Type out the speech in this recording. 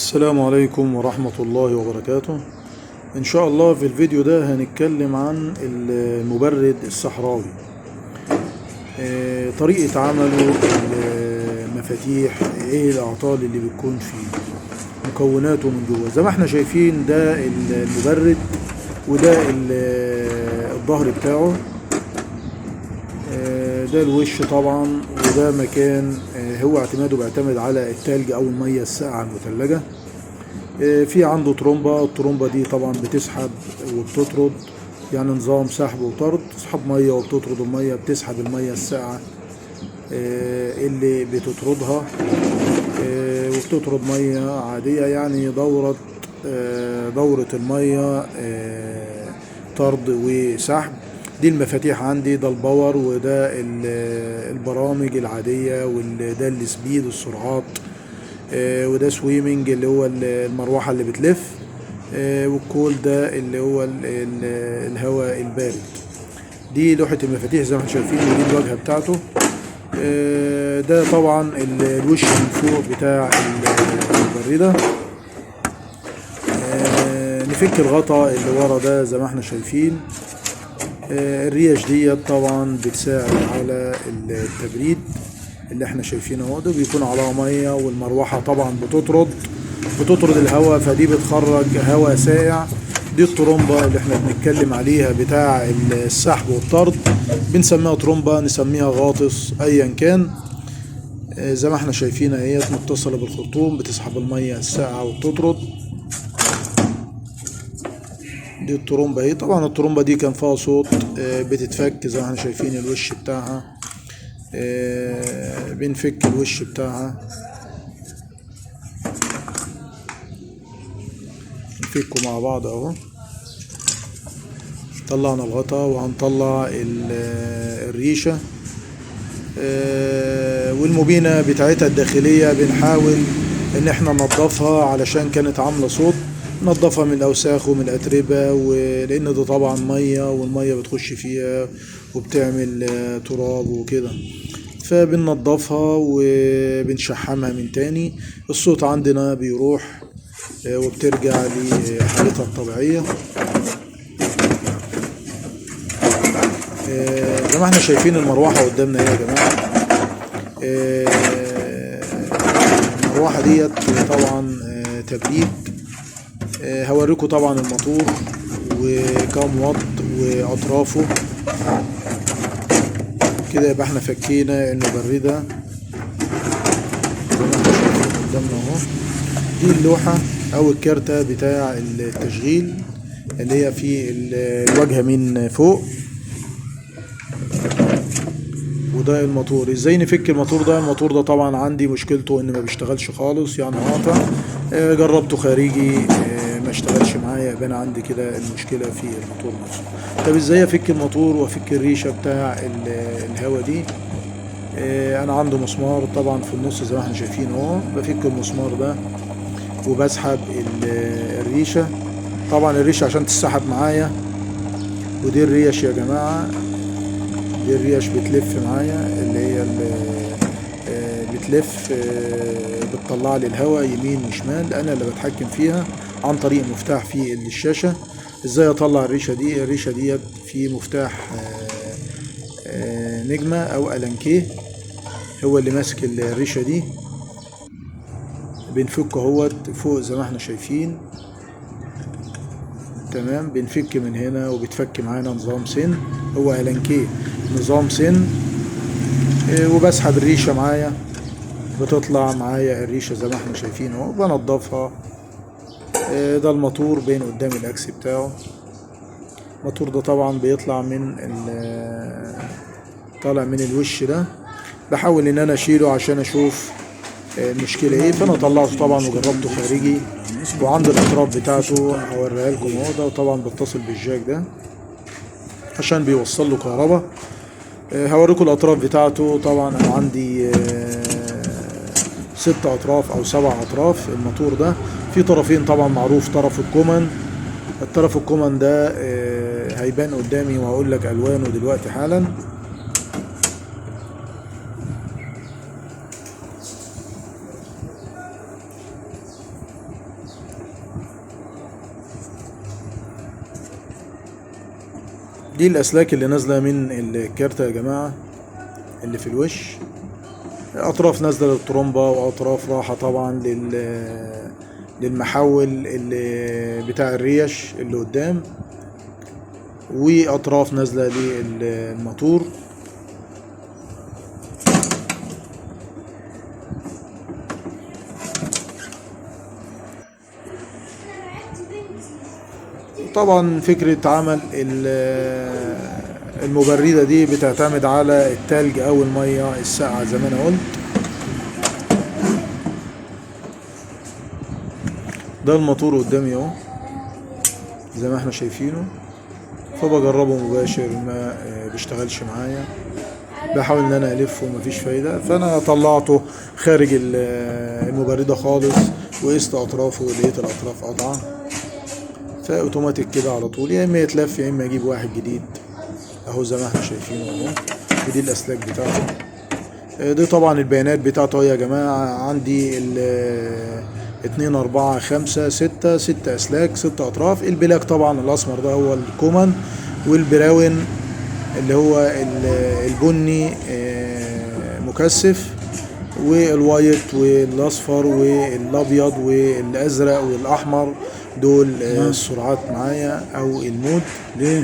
السلام عليكم ورحمة الله وبركاته. إن شاء الله في الفيديو ده هنتكلم عن المبرد الصحراوي، طريقة عمله، المفاتيح، ايه الأعطال اللي بتكون فيه، مكوناته من جوه. زي ما احنا شايفين ده المبرد، وده الظهر بتاعه، ده الوش طبعا، وده مكان هو اعتماده بيعتمد على التلج او المية الساقعة المثلجة. في عنده ترومبة، الترومبة دي طبعا بتسحب وبتطرد، يعني نظام سحب وطرد، تسحب مية وبتطرد المية، بتسحب المية الساقعة اللي بتطردها، وبتطرد مية عادية، يعني دورة المية طرد وسحب. دي المفاتيح عندي، ده الباور، وده البرامج العادية، وده السبيد السرعات، وده سويمنج اللي هو المروحة اللي بتلف، والكول ده اللي هو الهواء البارد. دي لوحة المفاتيح زي ما احنا شايفين، ودي الواجهة بتاعته. ده طبعا الوش من فوق بتاع المبردة. نفك الغطاء اللي ورا ده زي ما احنا شايفين. الريش دي طبعا بتساعد على التبريد اللي احنا شايفينه اهو، ده بيكون على ميه، والمروحه طبعا بتطرد الهواء، فدي بتخرج هواء ساقع. دي الترومبه اللي احنا بنتكلم عليها بتاع السحب والطرد، بنسميها ترومبه، نسميها غاطس، ايا كان. زي ما احنا شايفين اهي متصله بالخرطوم، بتسحب الميه الساقعه وبتطرد. دي الترومبه اهي. طبعا الترومبه دي كان فيها صوت، بتتفك زي ما احنا شايفين الوش بتاعها. بنفك الوش بتاعها، نفكه مع بعض اهو. طلعنا الغطا، وهنطلع الريشة والمبينة بتاعتها الداخلية. بنحاول ان احنا ننضفها علشان كانت عاملة صوت، ننضفها من الاوساخ ومن الاتربة، ولان ده طبعا مية، والمية بتخش فيها وبتعمل تراب وكده، فبننضفها وبنشحمها من تاني. الصوت عندنا بيروح وبترجع لحالتها الطبيعية. زي ما احنا شايفين المروحة قدامنا اهي يا جماعة. المروحة ديت طبعا تبريد. هوريكم طبعا الموتور وكام واط واطرافه كده. يبقى احنا فكينا المبردة زي ما احنا شايفين قدامنا اهو. دي اللوحة او الكارتة بتاع التشغيل اللي هي في الواجهة من فوق، وده الموتور. ازاي نفك الموتور ده؟ الموتور ده طبعا عندي مشكلته ان ما بيشتغلش خالص، يعني قاطع. جربته خارجي، ما اشتغلش معايا. يبقى انا عندي كده المشكلة في الموتور نفسه. طب ازاي افك الموتور وافك الريشة بتاع الهوا دي؟ انا عندي مسمار طبعا في النص زي ما احنا شايفين اهو. بفك المسمار ده وبسحب الريشة. طبعا الريشة عشان تسحب معايا، ودي الريش يا جماعة، دي الريش بتلف معايا، اللي هي بتلف، بتطلع لي الهواء يمين وشمال. انا اللي بتحكم فيها عن طريق مفتاح في الشاشة. ازاي اطلع الريشة دي؟ الريشة ديت في مفتاح نجمة او ألانكيه، هو اللي ماسك الريشة دي. بنفكه اهوت فوق زي ما احنا شايفين. تمام، بنفك من هنا، وبتفك معانا نظام سن، هو ألانكيه نظام سن. وبسحب الريشة معايا، بتطلع معايا الريشة زي ما احنا شايفين اهو. بنضفها. ده الموتور بين قدام الاكس بتاعه. الموتور ده طبعا بيطلع طالع من الوش ده. بحاول ان انا اشيله عشان اشوف المشكلة ايه. فانا طلعته طبعا وجربته خارجي، وعند الاطراف بتاعته هوريها لكم اهو. ده طبعا بتصل بالجاك ده عشان بيوصل له كهرباء. هوريكم الاطراف بتاعته. طبعا انا عندي 6 اطراف او 7 اطراف. الموتور ده في طرفين طبعا، معروف طرف الكومن. الطرف الكومن ده هيبان قدامي، وهقول لك الوانه دلوقتي حالا. دي الاسلاك اللي نازله من الكارتة يا جماعه، اللي في الوش. اطراف نازله للترومبه، واطراف راحه طبعا للمحول اللي بتاع الريش اللي قدام، واطراف نازله للموتور. طبعا فكرة عمل المبردة دي بتعتمد على التلج او المية الساقعة زي ما انا قلت. ده الموتور قدامي اهو زي ما احنا شايفينه، فبجربه مباشر ما بيشتغلش معايا، بحاول ان انا الفه ومفيش فايدة، فانا طلعته خارج المبردة خالص، وقست اطرافه ولقيت الاطراف قطعة، فاوتوماتيك كده على طول، يا اما يتلف يا اما اجيب واحد جديد اهو زي ما احنا شايفينه اهو. ودي الاسلاك بتاعته. دي طبعا البيانات بتاعته يا جماعة. عندي 2 4 5 6 اسلاك 6 اطراف. البلاك طبعا الاسمر ده هو الكومن، والبراون اللي هو البني مكثف، والوايت والاصفر والابيض والازرق والاحمر دول السرعات معايا او المود. ليه